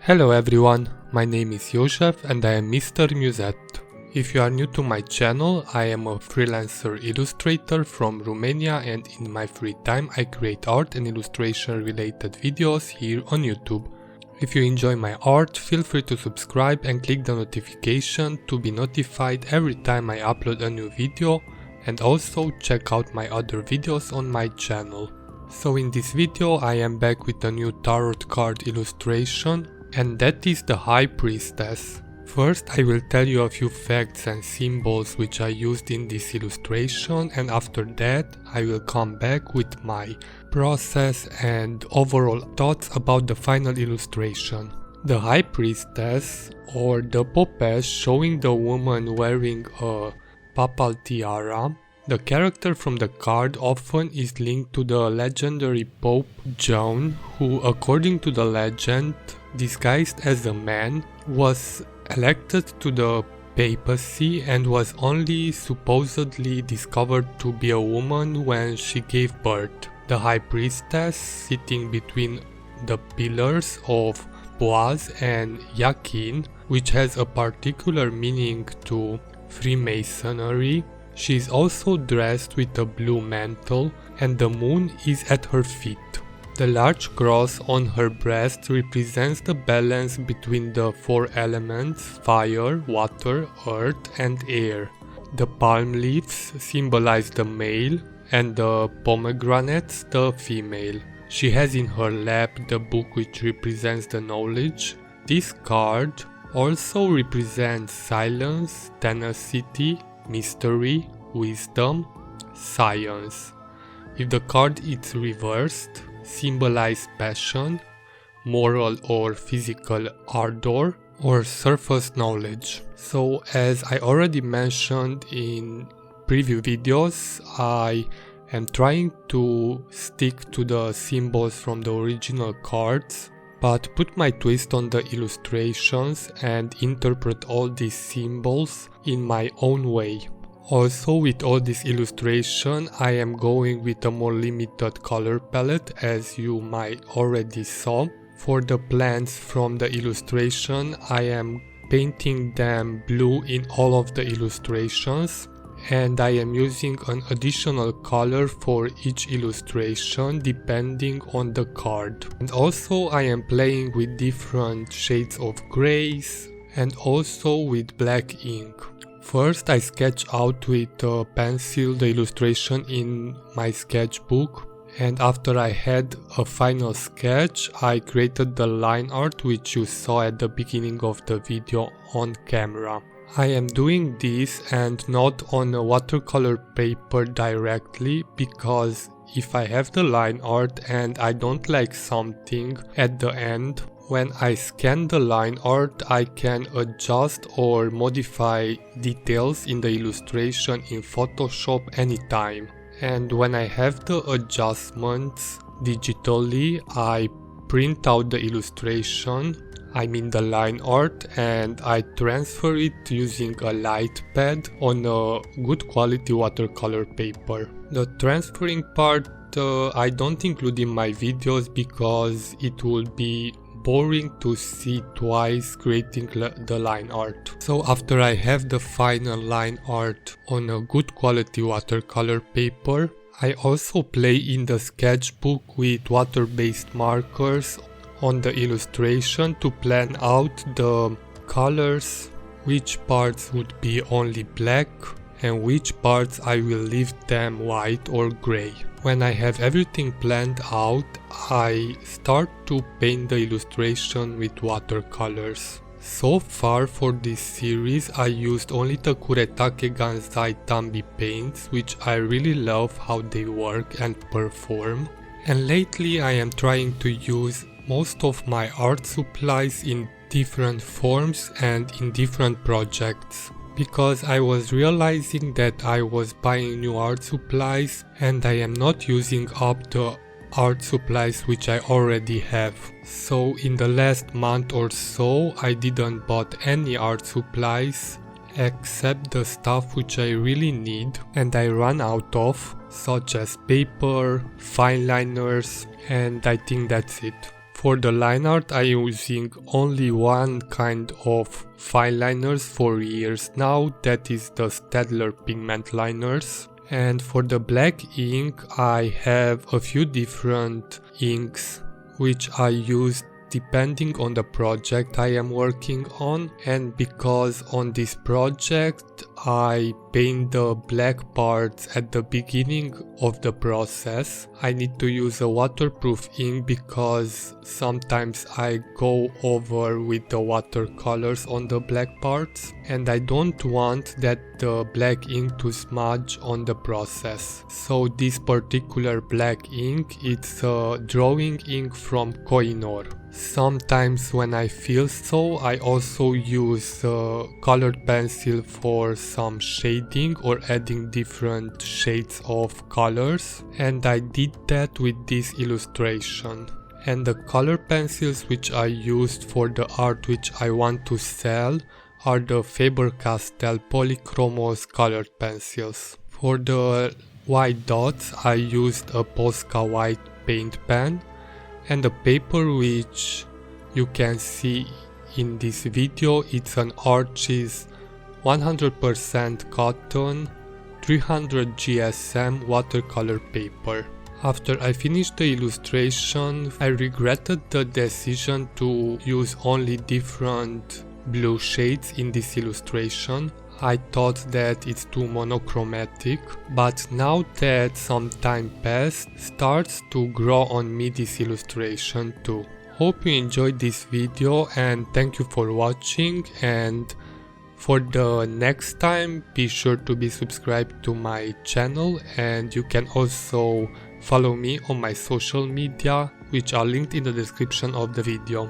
Hello everyone, my name is Josef and I am Mr. Musette. If you are new to my channel, I am a freelancer illustrator from Romania and in my free time I create art and illustration related videos here on YouTube. If you enjoy my art, feel free to subscribe and click the notification to be notified every time I upload a new video, and also check out my other videos on my channel. So in this video I am back with a new tarot card illustration, and that is the High Priestess. First I will tell you a few facts and symbols which I used in this illustration, and after that I will come back with my process and overall thoughts about the final illustration. The High Priestess, or the Popesse, showing the woman wearing a Papal Tiara. The character from the card often is linked to the legendary Pope Joan, who, according to the legend, disguised as a man, was elected to the papacy and was only supposedly discovered to be a woman when she gave birth. The High Priestess, sitting between the pillars of Boaz and Jachin, which has a particular meaning to Freemasonry. She is also dressed with a blue mantle and the moon is at her feet. The large cross on her breast represents the balance between the four elements: fire, water, earth and air. The palm leaves symbolize the male and the pomegranates the female. She has in her lap the book which represents the knowledge. This card also represents silence, tenacity, mystery, wisdom, science. If the card is reversed, symbolize passion, moral or physical ardor, or surface knowledge. So as I already mentioned in previous videos, I am trying to stick to the symbols from the original cards, but put my twist on the illustrations and interpret all these symbols in my own way. Also, with all this illustration, I am going with a more limited color palette, as you might already saw. For the plants from the illustration, I am painting them blue in all of the illustrations, and I am using an additional color for each illustration depending on the card. And also I am playing with different shades of grays and also with black ink. First I sketch out with a pencil the illustration in my sketchbook, and after I had a final sketch I created the line art which you saw at the beginning of the video on camera. I am doing this and not on a watercolor paper directly, because if I have the line art and I don't like something at the end, when I scan the line art I can adjust or modify details in the illustration in Photoshop anytime. And when I have the adjustments digitally, I print out the illustration, I mean the line art, and I transfer it using a light pad on a good quality watercolor paper. The transferring part I don't include in my videos because it will be boring to see twice creating the line art. So after I have the final line art on a good quality watercolor paper, I also play in the sketchbook with water-based markers on the illustration to plan out the colors, which parts would be only black and which parts I will leave them white or grey. When I have everything planned out, I start to paint the illustration with watercolors. So far for this series I used only the Kuretake Gansai Tambi paints, which I really love how they work and perform. And lately I am trying to use most of my art supplies in different forms and in different projects, because I was realizing that I was buying new art supplies and I am not using up the art supplies which I already have. So in the last month or so I didn't bought any art supplies except the stuff which I really need and I run out of, such as paper, fine liners, and I think that's it. For the line art I am using only one kind of fine liners for years now, that is the Staedtler pigment liners. And for the black ink I have a few different inks which I use depending on the project I am working on, and because on this project I paint the black parts at the beginning of the process, I need to use a waterproof ink because sometimes I go over with the watercolors on the black parts and I don't want that the black ink to smudge on the process. So this particular black ink, it's a drawing ink from Koh-i-Noor. Sometimes when I feel so, I also use a colored pencil for some shading or adding different shades of colors, and I did that with this illustration. And the color pencils which I used for the art which I want to sell are the Faber-Castell Polychromos colored pencils. For the white dots I used a Posca white paint pen, and the paper which you can see in this video, it's an Archie's 100% cotton 300 GSM watercolor paper. After I finished the illustration, I regretted the decision to use only different blue shades in this illustration. I thought that it's too monochromatic, but now that some time passed, starts to grow on me this illustration too. Hope you enjoyed this video and thank you for watching, and for the next time be sure to be subscribed to my channel, and you can also follow me on my social media which are linked in the description of the video.